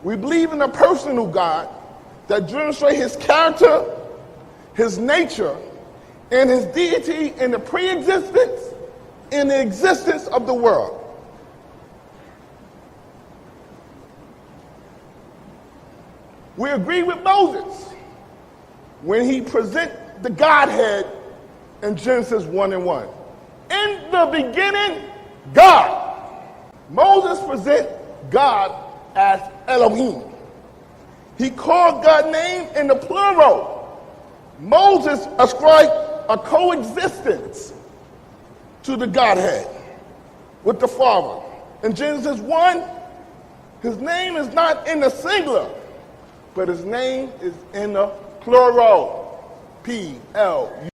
We believe in a personal God that demonstrates his character, his nature, and his deity in the pre-existence and the existence of the world. We agree with Moses when he presents the Godhead in Genesis 1:1. In the beginning, God. Moses presents God as Elohim. He called God's name in the plural. Moses ascribed a coexistence to the Godhead with the Father. In Genesis 1, his name is not in the singular, but his name is in the plural. P-L-U.